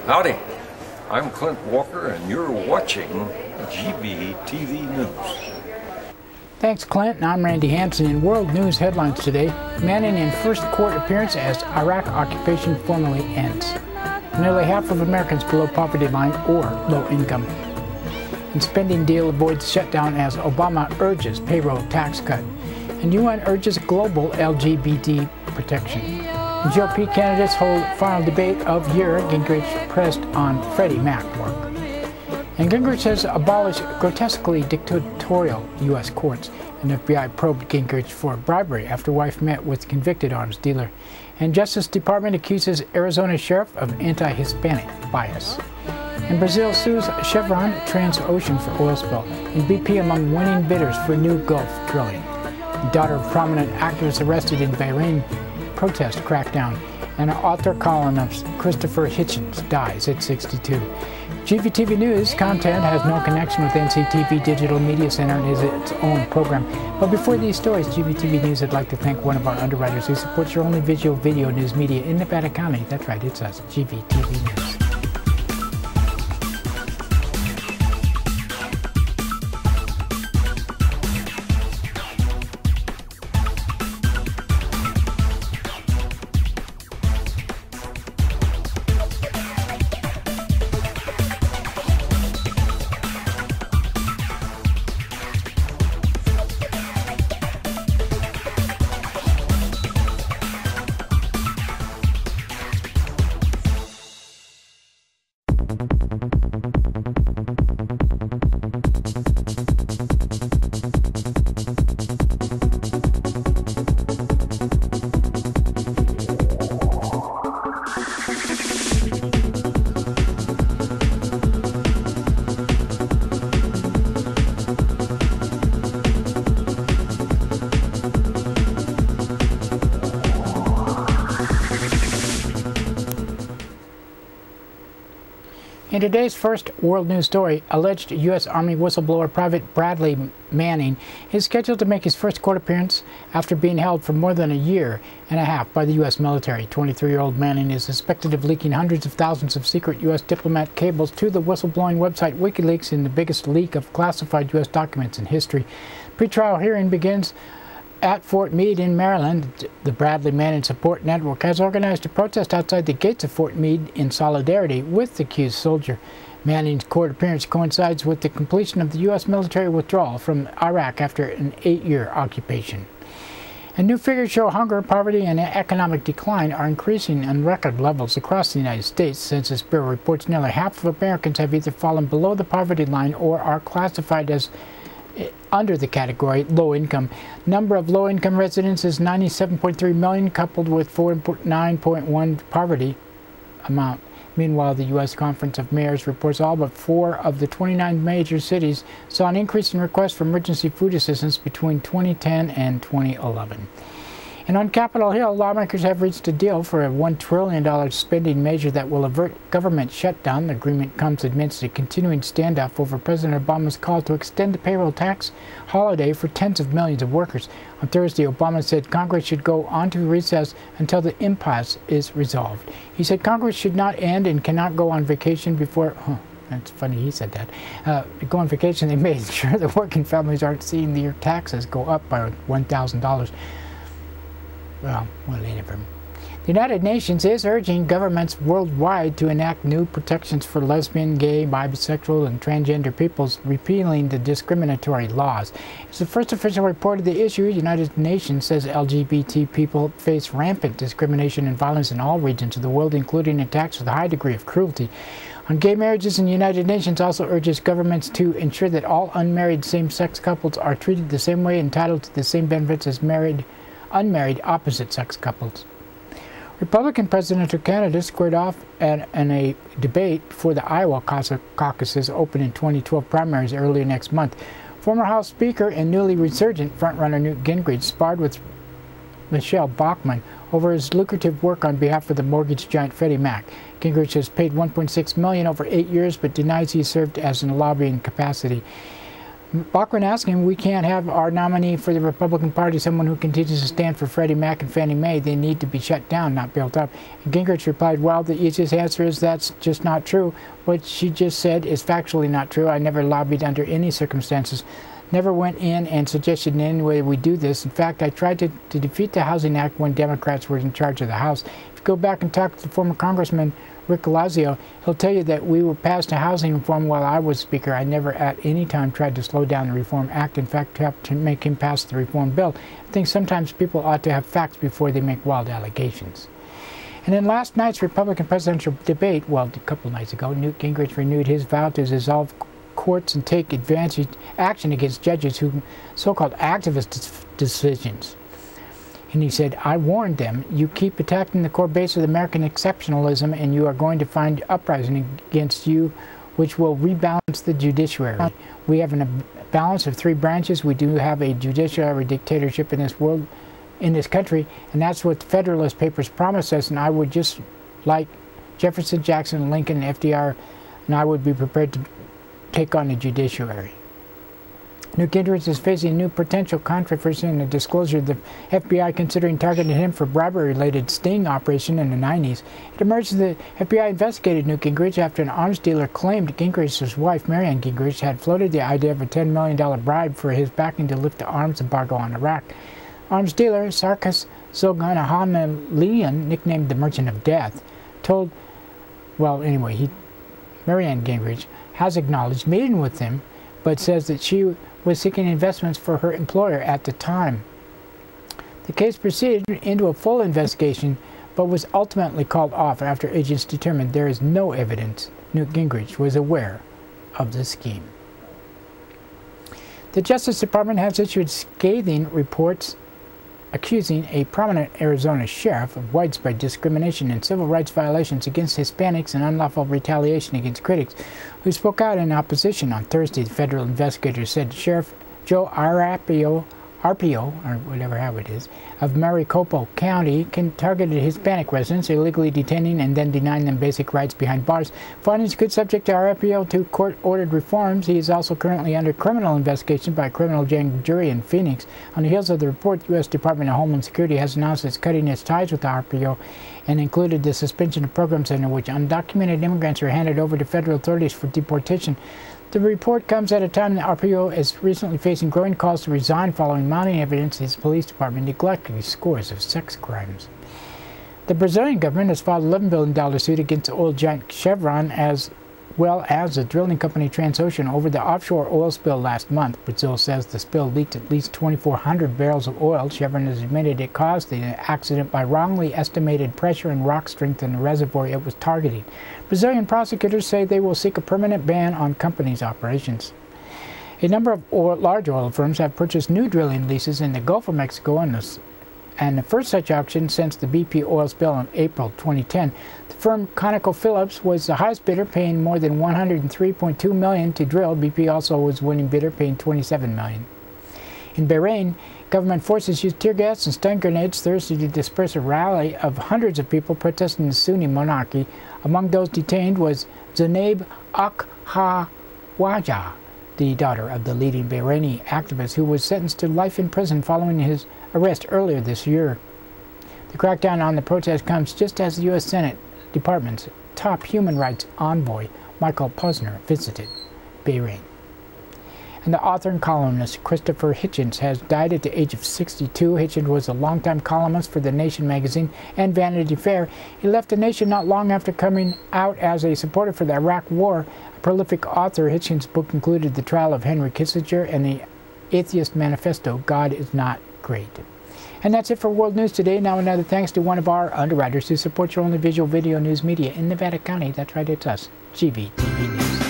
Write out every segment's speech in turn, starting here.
Howdy, I'm Clint Walker and you're watching GVTV News. Thanks, Clint. I'm Randy Hansen. In world news headlines today, Manning in first court appearance as Iraq occupation formally ends. Nearly half of Americans below poverty line or low income. And spending deal avoids shutdown as Obama urges payroll tax cut. And UN urges global LGBT protection. GOP candidates hold final debate of year. Gingrich pressed on Freddie Mac work. And Gingrich has abolished grotesquely dictatorial U.S. courts. And FBI probed Gingrich for bribery after wife met with convicted arms dealer. And Justice Department accuses Arizona sheriff of anti-Hispanic bias. And Brazil sues Chevron Transocean for oil spill. And BP among winning bidders for new Gulf drilling. The daughter of prominent activist arrested in Bahrain protest crackdown, and author columnist Christopher Hitchens dies at 62. GVTV News content has no connection with NCTV Digital Media Center and is its own program. But before these stories, GVTV News would like to thank one of our underwriters who supports your only visual video news media in Nevada County. That's right, it's us, GVTV News. In today's first world news story, alleged U.S. Army whistleblower Private Bradley Manning is scheduled to make his first court appearance after being held for more than a year and a half by the U.S. military. 23-year-old Manning is suspected of leaking hundreds of thousands of secret U.S. diplomat cables to the whistleblowing website WikiLeaks in the biggest leak of classified U.S. documents in history. Pre-trial hearing begins at Fort Meade in Maryland. The Bradley Manning Support Network has organized a protest outside the gates of Fort Meade in solidarity with the accused soldier. Manning's court appearance coincides with the completion of the U.S. military withdrawal from Iraq after an 8-year occupation. And new figures show hunger, poverty, and economic decline are increasing on record levels across the United States. Census Bureau reports nearly half of Americans have either fallen below the poverty line or are classified as under the category low income. Number of low income residents is 97.3 million, coupled with 49.1 poverty amount. Meanwhile, the U.S. Conference of Mayors reports all but 4 of the 29 major cities saw an increase in requests for emergency food assistance between 2010 and 2011. And on Capitol Hill, lawmakers have reached a deal for a $1 trillion spending measure that will avert government shutdown. The agreement comes amidst a continuing standoff over President Obama's call to extend the payroll tax holiday for tens of millions of workers. On Thursday, Obama said Congress should go on to recess until the impasse is resolved. He said Congress should not end and cannot go on vacation before... That's funny he said that. Go on vacation, they made sure that working families aren't seeing their taxes go up by $1,000. Well, whatever. The United Nations is urging governments worldwide to enact new protections for lesbian, gay, bisexual, and transgender peoples, repealing the discriminatory laws. It's the first official report of the issue. The United Nations says LGBT people face rampant discrimination and violence in all regions of the world, including attacks with a high degree of cruelty. On gay marriages, the United Nations also urges governments to ensure that all unmarried same-sex couples are treated the same way, entitled to the same benefits as unmarried opposite-sex couples. Republican presidential candidates squared off in a debate before the Iowa caucuses open in 2012 primaries earlier next month. Former House Speaker and newly resurgent frontrunner Newt Gingrich sparred with Michelle Bachmann over his lucrative work on behalf of the mortgage giant Freddie Mac. Gingrich has paid $1.6 million over 8 years, but denies he served as in a lobbying capacity. Bachmann asked him, "We can't have our nominee for the Republican Party, someone who continues to stand for Freddie Mac and Fannie Mae. They need to be shut down, not built up." And Gingrich replied, "Well, the easiest answer is that's just not true. What she just said is factually not true. I never lobbied under any circumstances. Never went in and suggested in any way we do this. In fact, I tried to defeat the Housing Act when Democrats were in charge of the House. If you go back and talk to the former Congressman Rick Lazio, he'll tell you that we were passed a housing reform while I was Speaker. I never at any time tried to slow down the Reform Act. In fact, helped to make him pass the Reform Bill. I think sometimes people ought to have facts before they make wild allegations." And in last night's Republican presidential debate, well, a couple nights ago, Newt Gingrich renewed his vow to dissolve courts and take action against judges who so-called activist decisions. And he said, "I warned them, you keep attacking the core base of American exceptionalism and you are going to find uprising against you, which will rebalance the judiciary. We have a balance of 3 branches. We do have a judiciary dictatorship in this world, in this country, and that's what the Federalist Papers promised us, and I would just like Jefferson, Jackson, Lincoln, FDR, and I would be prepared to take on the judiciary." Newt Gingrich is facing a new potential controversy in the disclosure of the FBI considering targeting him for bribery-related sting operation in the 90s. It emerged that the FBI investigated Newt Gingrich after an arms dealer claimed Gingrich's wife, Marianne Gingrich, had floated the idea of a $10 million bribe for his backing to lift the arms embargo on Iraq. Arms dealer Sarkis Zoghanahamalian, nicknamed the Merchant of Death, told, Marianne Gingrich has acknowledged meeting with him, but says that she was seeking investments for her employer at the time. The case proceeded into a full investigation, but was ultimately called off after agents determined there is no evidence Newt Gingrich was aware of the scheme. The Justice Department has issued scathing reports accusing a prominent Arizona sheriff of widespread discrimination and civil rights violations against Hispanics and unlawful retaliation against critics who spoke out in opposition. On Thursday, the federal investigators said Sheriff Joe Arpaio, or whatever how it is, of Maricopa County targeted Hispanic residents, illegally detaining and then denying them basic rights behind bars. Findings could subject Arpaio to court-ordered reforms. He is also currently under criminal investigation by a criminal jury in Phoenix. On the heels of the report, the U.S. Department of Homeland Security has announced it's cutting its ties with Arpaio and included the suspension of programs under which undocumented immigrants are handed over to federal authorities for deportation. The report comes at a time that Arpaio is recently facing growing calls to resign following mounting evidence his police department neglected scores of sex crimes. The Brazilian government has filed an $11 billion suit against oil giant Chevron as well as the drilling company Transocean over the offshore oil spill last month. Brazil says the spill leaked at least 2,400 barrels of oil. Chevron has admitted it caused the accident by wrongly estimated pressure and rock strength in the reservoir it was targeting. Brazilian prosecutors say they will seek a permanent ban on company's operations. A number of large oil firms have purchased new drilling leases in the Gulf of Mexico and the first such auction since the BP oil spill in April 2010. The firm ConocoPhillips was the highest bidder, paying more than $103.2 million to drill. BP also was winning bidder, paying $27 million. In Bahrain, government forces used tear gas and stun grenades Thursday to disperse a rally of hundreds of people protesting the Sunni monarchy. Among those detained was Zainab Akhawaja, the daughter of the leading Bahraini activist who was sentenced to life in prison following his arrest earlier this year. The crackdown on the protest comes just as the U.S. Senate Department's top human rights envoy, Michael Posner, visited Bahrain. And the author and columnist Christopher Hitchens has died at the age of 62. Hitchens was a longtime columnist for The Nation magazine and Vanity Fair. He left the Nation not long after coming out as a supporter for the Iraq War. A prolific author, Hitchens' book included The Trial of Henry Kissinger and the Atheist Manifesto, God is Not Great. And that's it for World News Today. Now another thanks to one of our underwriters who supports your only visual video news media in Nevada County. That's right, it's us, GVTV News.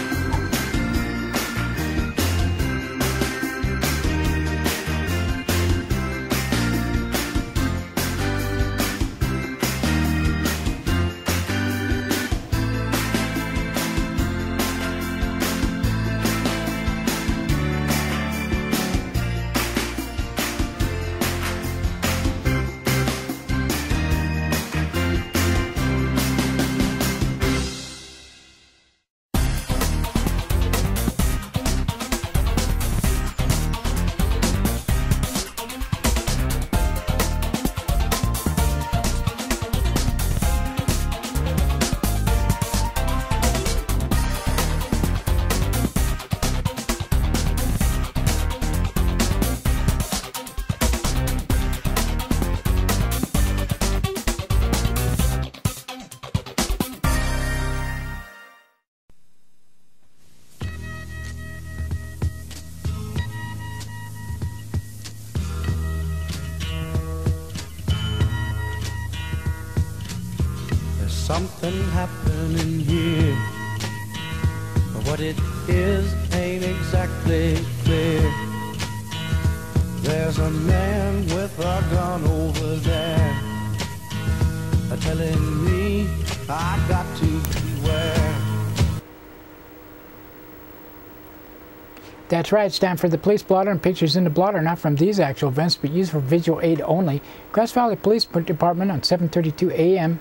something happening here. But what it is ain't exactly clear. There's a man with a gun over there, telling me I got to beware. That's right, it's time for the police blotter, and pictures in the blotter not from these actual events but used for visual aid only. Grass Valley Police Department on 7:32 a.m.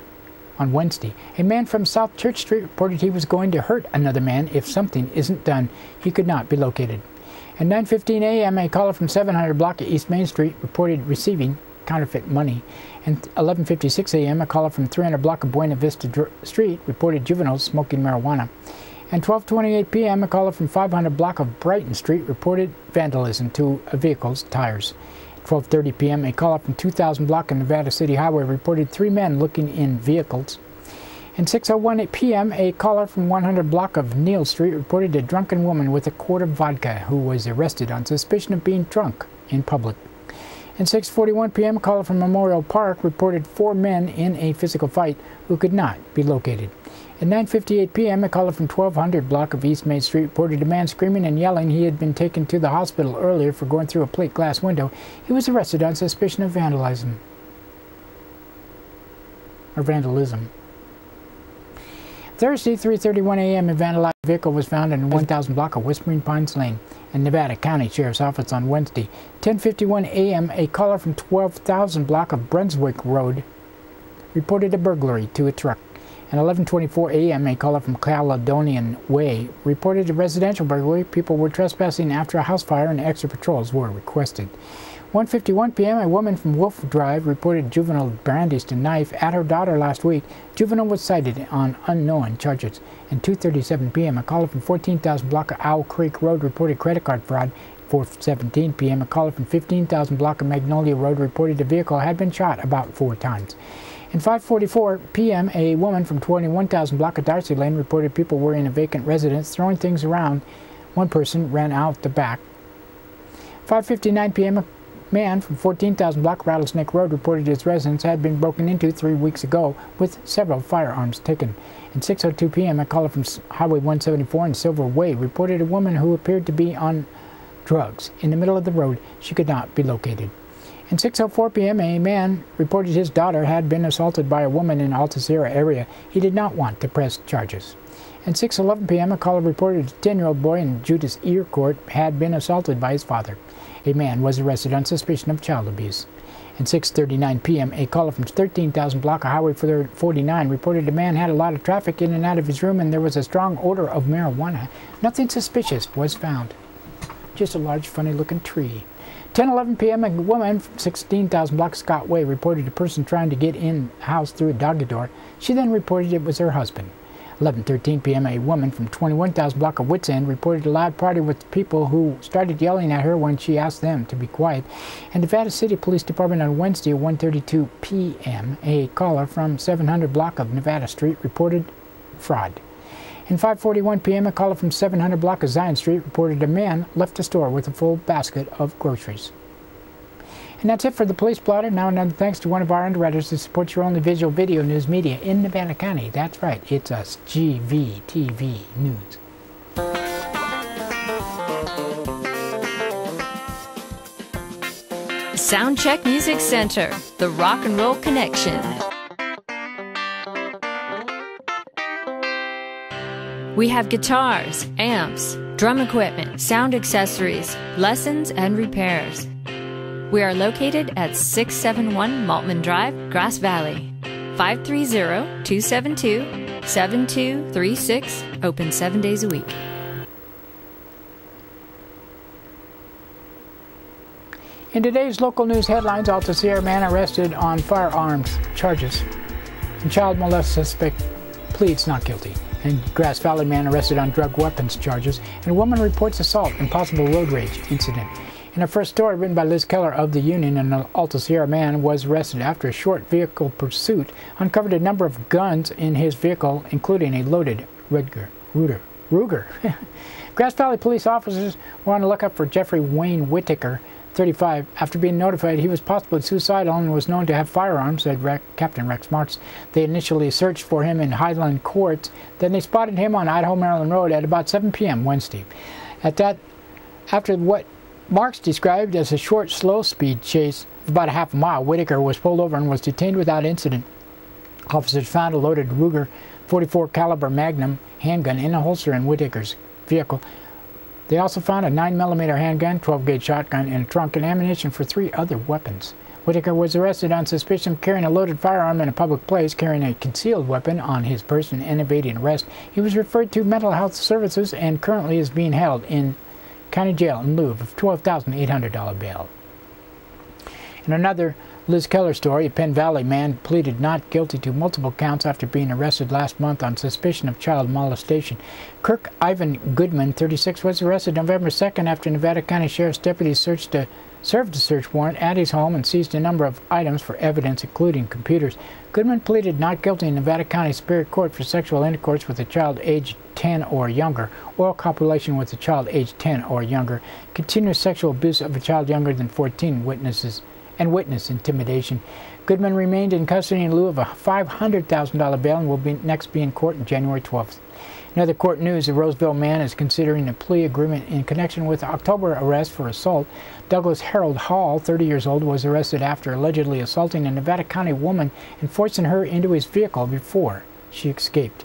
on Wednesday. A man from South Church Street reported he was going to hurt another man if something isn't done. He could not be located. At 9:15 a.m. a caller from 700 block of East Main Street reported receiving counterfeit money. And 11:56 a.m. a caller from 300 block of Buena Vista Street reported juveniles smoking marijuana. And 12:28 p.m. a caller from 500 block of Brighton Street reported vandalism to a vehicle's tires. At 12:30 p.m. a caller from 2000 block of Nevada City Highway reported 3 men looking in vehicles. And 6:01 p.m. a caller from 100 block of Neal Street reported a drunken woman with a quart of vodka who was arrested on suspicion of being drunk in public. And 6:41 p.m. a caller from Memorial Park reported 4 men in a physical fight who could not be located. At 9:58 p.m. a caller from 1200 block of East Main Street reported a man screaming and yelling. He had been taken to the hospital earlier for going through a plate glass window. He was arrested on suspicion of vandalism. Thursday, 3:31 a.m. a vandalized vehicle was found in 1000 block of Whispering Pines Lane in Nevada County Sheriff's Office on Wednesday. 10:51 a.m. a caller from 12,000 block of Brunswick Road reported a burglary to a truck. At 11:24 a.m. a caller from Caledonian Way reported a residential burglary. People were trespassing after a house fire and extra patrols were requested. 1:51 p.m. a woman from Wolf Drive reported juvenile brandished a knife at her daughter last week. Juvenile was cited on unknown charges. And 2:37 p.m. a caller from 14,000 block of Owl Creek Road reported credit card fraud. 4:17 p.m. a caller from 15,000 block of Magnolia Road reported a vehicle had been shot about 4 times. And 5:44 p.m. a woman from 21,000 block of Darcy Lane reported people were in a vacant residence throwing things around. One person ran out the back. 5:59 p.m. a man from 14,000 block Rattlesnake Road reported his residence had been broken into 3 weeks ago with several firearms taken. And 6:02 p.m. a caller from Highway 174 and Silver Way reported a woman who appeared to be on drugs in the middle of the road. She could not be located. And 6:04 p.m. a man reported his daughter had been assaulted by a woman in Alta Sierra area. He did not want to press charges. And 6:11 p.m. a caller reported a 10-year-old boy in Judas Ear Court had been assaulted by his father. A man was arrested on suspicion of child abuse. And 6:39 p.m. a caller from 13,000 block of Highway 49 reported a man had a lot of traffic in and out of his room and there was a strong odor of marijuana. Nothing suspicious was found. Just a large funny looking tree. 10:11 p.m. a woman from 16,000 block Scott Way reported a person trying to get in the house through a doggy door. She then reported it was her husband. 11:13 p.m. a woman from 21,000 block of Wits End reported a loud party with people who started yelling at her when she asked them to be quiet. And Nevada City Police Department on Wednesday at 1:32 p.m. a caller from 700 block of Nevada Street reported fraud. And 5:41 p.m. a caller from 700 block of Zion Street reported a man left the store with a full basket of groceries. And that's it for the police blotter. Now another thanks to one of our underwriters who supports your only visual video news media in Nevada County. That's right, it's us, GVTV News. Soundcheck Music Center, the rock and roll connection. We have guitars, amps, drum equipment, sound accessories, lessons, and repairs. We are located at 671 Maltman Drive, Grass Valley. 530-272-7236, open 7 days a week. In today's local news headlines, Alta Sierra man arrested on firearms charges. And child molest suspect pleads not guilty. And Grass Valley man arrested on drug weapons charges. And a woman reports assault and possible road rage incident. In our first story, written by Liz Keller of the Union, an Alta Sierra man was arrested after a short vehicle pursuit uncovered a number of guns in his vehicle, including a loaded Ruger. Grass Valley police officers were on the lookout for Jeffrey Wayne Whitaker, 35. After being notified he was possibly suicidal and was known to have firearms, said Captain Rex Marks. They initially searched for him in Highland Court. Then they spotted him on Idaho Maryland Road at about 7 p.m. Wednesday. After what Marks described as a short, slow-speed chase of about a half a mile, Whitaker was pulled over and was detained without incident. Officers found a loaded Ruger .44 caliber Magnum handgun in a holster in Whitaker's vehicle. They also found a 9mm handgun, 12-gauge shotgun in a trunk, and ammunition for 3 other weapons. Whitaker was arrested on suspicion of carrying a loaded firearm in a public place, carrying a concealed weapon on his person, and evading arrest. He was referred to mental health services and currently is being held in county jail in lieu of $12,800 bail. In another Liz Keller story, a Penn Valley man pleaded not guilty to multiple counts after being arrested last month on suspicion of child molestation. Kirk Ivan Goodman, 36, was arrested November 2nd after Nevada County Sheriff's deputies served a search warrant at his home and seized a number of items for evidence, including computers. Goodman pleaded not guilty in Nevada County Superior Court for sexual intercourse with a child aged 10 or younger, oral copulation with a child aged 10 or younger, continuous sexual abuse of a child younger than 14, and witness intimidation. Goodman remained in custody in lieu of a $500,000 bail and will next be in court on January 12th. In other court news, a Roseville man is considering a plea agreement in connection with October arrest for assault. Douglas Harold Hall, 30 years old, was arrested after allegedly assaulting a Nevada County woman and forcing her into his vehicle before she escaped.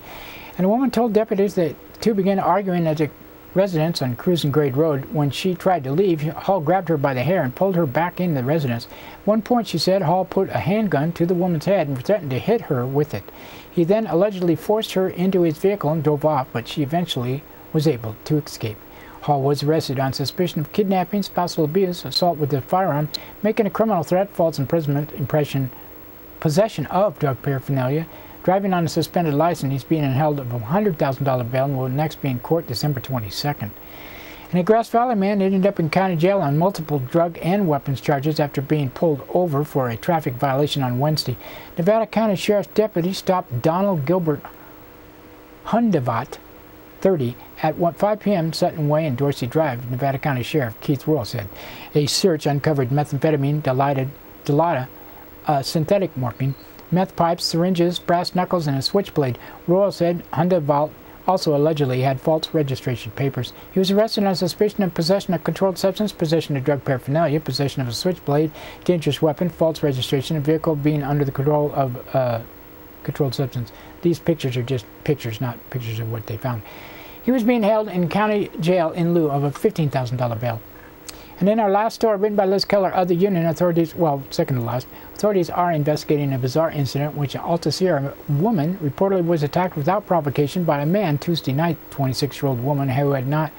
And a woman told deputies that the two began arguing at a residence on Cruz and Grade Road. When she tried to leave, Hall grabbed her by the hair and pulled her back in the residence. At one point, she said, Hall put a handgun to the woman's head and threatened to hit her with it. He then allegedly forced her into his vehicle and drove off, but she eventually was able to escape. Hall was arrested on suspicion of kidnapping, spousal abuse, assault with a firearm, making a criminal threat, false imprisonment, possession of drug paraphernalia, driving on a suspended license. He's being held of a $100,000 bail and will next be in court December 22nd. And a Grass Valley man ended up in county jail on multiple drug and weapons charges after being pulled over for a traffic violation on Wednesday. Nevada County Sheriff's deputy stopped Donald Gilbert Hundevat, 30, at 5 p.m. Sutton Way and Dorsey Drive. Nevada County Sheriff Keith Royal said a search uncovered methamphetamine, Dilaudid, synthetic morphine, meth pipes, syringes, brass knuckles, and a switchblade. Royal said Hundevat also allegedly had false registration papers. He was arrested on suspicion of possession of controlled substance, possession of drug paraphernalia, possession of a switchblade, dangerous weapon, false registration, a vehicle being under the control of controlled substance. These pictures are just pictures, not pictures of what they found. He was being held in county jail in lieu of a $15,000 bail. And in our last story, written by Liz Keller, other union authorities, well, second to last, authorities are investigating a bizarre incident in which an Alta Sierra woman reportedly was attacked without provocation by a man Tuesday night. 26-year-old woman who had not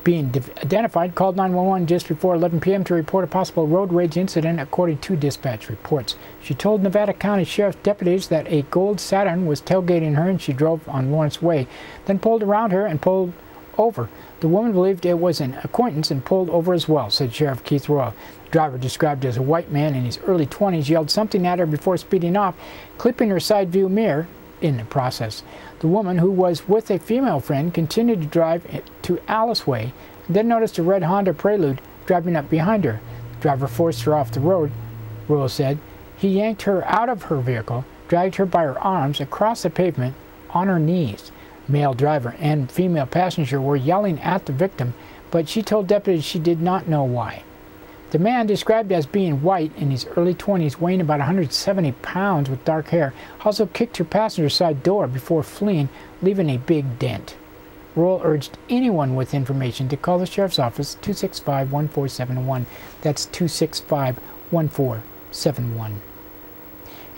been identified called 911 just before 11 p.m. to report a possible road rage incident, according to dispatch reports. She told Nevada County Sheriff's deputies that a gold Saturn was tailgating her and she drove on Lawrence Way, then pulled around her and pulled over. The woman believed it was an acquaintance and pulled over as well, said Sheriff Keith Royal. The driver, described as a white man in his early 20s, yelled something at her before speeding off, clipping her side view mirror in the process. The woman, who was with a female friend, continued to drive to Alice Way and then noticed a red Honda Prelude driving up behind her. The driver forced her off the road, Royal said. He yanked her out of her vehicle, dragged her by her arms across the pavement on her knees. Male driver and female passenger were yelling at the victim, but she told deputies she did not know why. The man, described as being white in his early 20s, weighing about 170 pounds with dark hair, also kicked her passenger side door before fleeing, leaving a big dent. Royal urged anyone with information to call the Sheriff's Office 265-1471. That's 265-1471.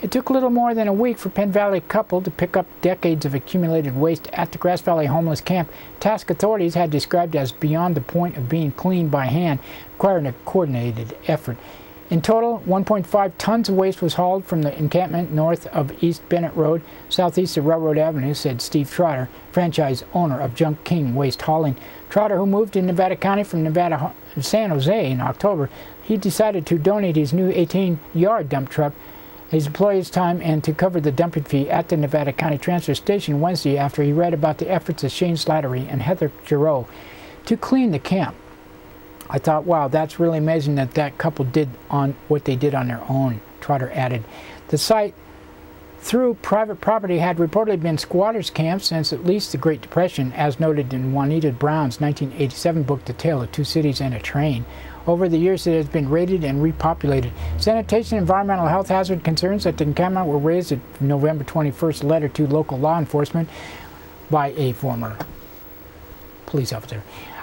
It took little more than a week for Penn Valley couple to pick up decades of accumulated waste at the Grass Valley homeless camp. Task authorities had described as beyond the point of being cleaned by hand, requiring a coordinated effort. In total, 1.5 tons of waste was hauled from the encampment north of East Bennett Road, southeast of Railroad Avenue, said Steve Trotter, franchise owner of Junk King Waste Hauling. Trotter, who moved to Nevada County from San Jose in October, he decided to donate his new 18-yard dump truck, his employees' time, and to cover the dumping fee at the Nevada County Transfer Station Wednesday after he read about the efforts of Shane Slattery and Heather Giroux to clean the camp. I thought, wow, that's really amazing that that couple did on what they did on their own, Trotter added. The site, through private property, had reportedly been squatters' camps since at least the Great Depression, as noted in Juanita Brown's 1987 book, The Tale of Two Cities and a Train. Over the years, it has been raided and repopulated. Sanitation and environmental health hazard concerns at the encampment were raised at November 21st letter to local law enforcement by a former police officer.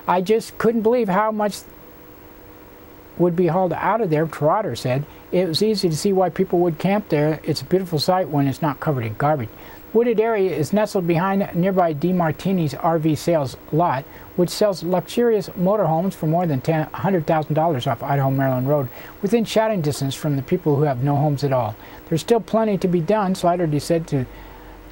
I just couldn't believe how much would be hauled out of there, Trotter said. It was easy to see why people would camp there. It's a beautiful sight when it's not covered in garbage. Wooded area is nestled behind nearby DeMartini's RV sales lot, which sells luxurious motorhomes for more than $100,000 off Idaho Maryland Road, within shouting distance from the people who have no homes at all. There's still plenty to be done, Slattery said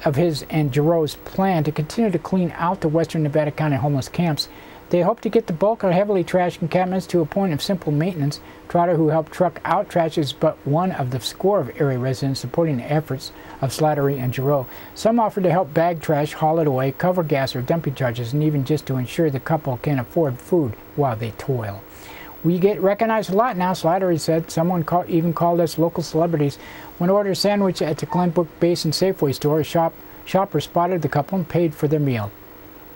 of his and Giroux's plan to continue to clean out the western Nevada County homeless camps. They hope to get the bulk of heavily trashed encampments to a point of simple maintenance. Trotter, who helped truck out trash, is but one of the score of area residents supporting the efforts of Slattery and Giroux. Some offered to help bag trash, haul it away, cover gas or dumping charges, and even just to ensure the couple can afford food while they toil. We get recognized a lot now, Slattery said. Someone even called us local celebrities. When ordered a sandwich at the Glenbrook Basin Safeway store, a shopper spotted the couple and paid for their meal.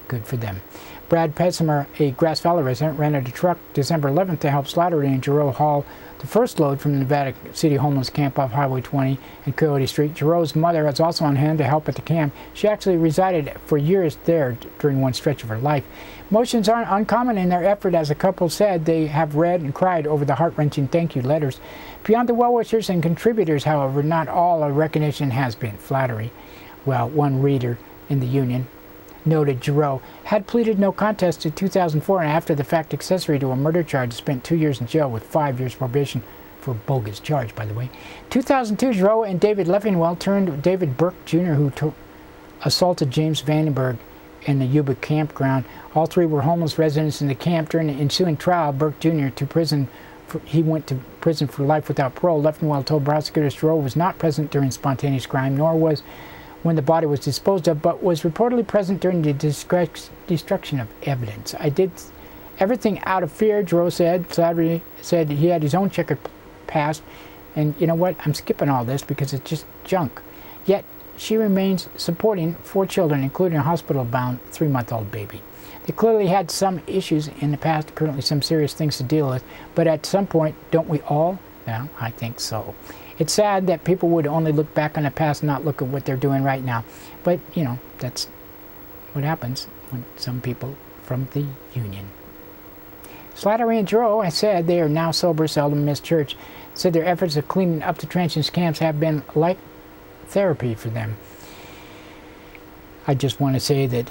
Good for them. Brad Pesimer, a Grass Valley resident, rented a truck December 11th to help Slattery and Giroux haul the first load from the Nevada City homeless camp off Highway 20 and Coyote Street. Giroux's mother is also on hand to help at the camp. She actually resided for years there during one stretch of her life. Emotions aren't uncommon in their effort, as the couple said. They have read and cried over the heart-wrenching thank you letters. Beyond the well-wishers and contributors, however, not all recognition has been flattery. Well, one reader in the Union noted Giroux had pleaded no contest to 2004 and after-the-fact accessory to a murder charge, spent 2 years in jail with 5 years probation for a bogus charge, by the way. 2002, Giroux and David Leffingwell turned David Burke Jr., who assaulted James Vandenberg in the Yuba campground. All three were homeless residents in the camp. During the ensuing trial, Burke Jr. He went to prison for life without parole. Leffingwell told prosecutors Giroux was not present during spontaneous crime, nor was when the body was disposed of, but was reportedly present during the destruction of evidence. I did everything out of fear, Giroux said. Slattery said he had his own checkered past, and you know what? I'm skipping all this because it's just junk. Yet, she remains supporting 4 children, including a hospital-bound 3-month-old baby. They clearly had some issues in the past, currently some serious things to deal with, but at some point, don't we all? Well, I think so. It's sad that people would only look back on the past and not look at what they're doing right now. But, you know, that's what happens when some people from the Union. Slattery and Giroux, I said, they are now sober, seldom miss church, said their efforts of cleaning up the trenches camps have been like therapy for them. I just want to say that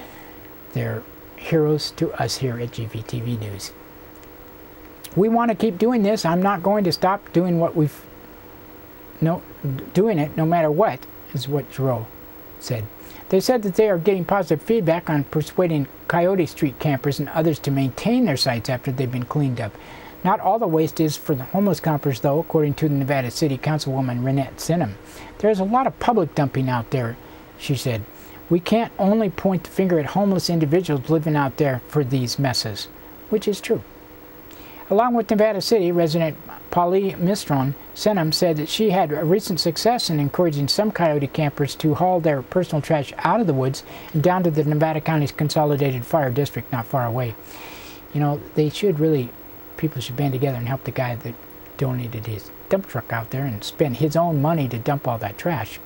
they're heroes to us here at GVTV News. We want to keep doing this. I'm not going to stop doing what doing it no matter what, is what Giroux said. They said that they are getting positive feedback on persuading Coyote Street campers and others to maintain their sites after they've been cleaned up. Not all the waste is for the homeless campers, though, according to the Nevada City Councilwoman Renette Sinham. There's a lot of public dumping out there, she said. We can't only point the finger at homeless individuals living out there for these messes, which is true. Along with Nevada City resident Polly Mistron, Sinham said that she had a recent success in encouraging some Coyote campers to haul their personal trash out of the woods and down to the Nevada County's Consolidated Fire District not far away. You know, people should band together and help the guy that donated his dump truck out there and spend his own money to dump all that trash.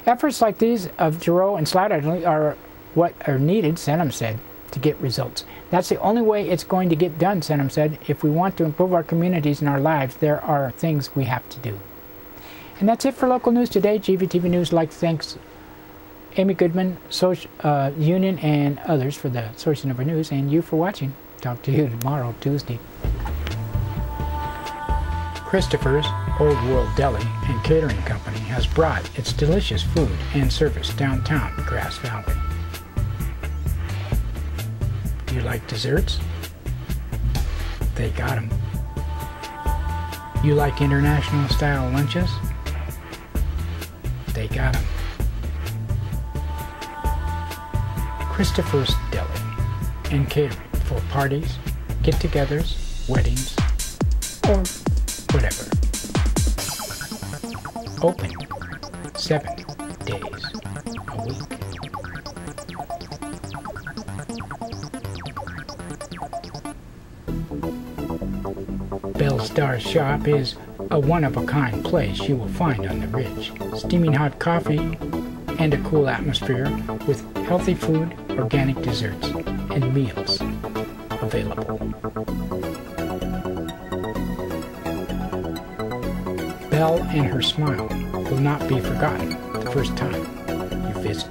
Efforts like these of Giroux and Slattery are what are needed, Sinham said, to get results. That's the only way it's going to get done, Sinham said. If we want to improve our communities and our lives, there are things we have to do. And that's it for local news today. GVTV News thanks Amy Goodman, Union, and others for the sourcing of our news, and you for watching. Talk to you tomorrow, Tuesday. Christopher's Old World Deli and Catering Company has brought its delicious food and service downtown Grass Valley. You like desserts? They got them. You like international style lunches? They got them. Christopher's Deli and Catering for parties, get-togethers, weddings, or whatever. Open 7 days a week. Belle Star's shop is a one-of-a-kind place you will find on the Ridge. Steaming hot coffee and a cool atmosphere with healthy food, organic desserts, and meals available. Belle and her smile will not be forgotten the first time you visit.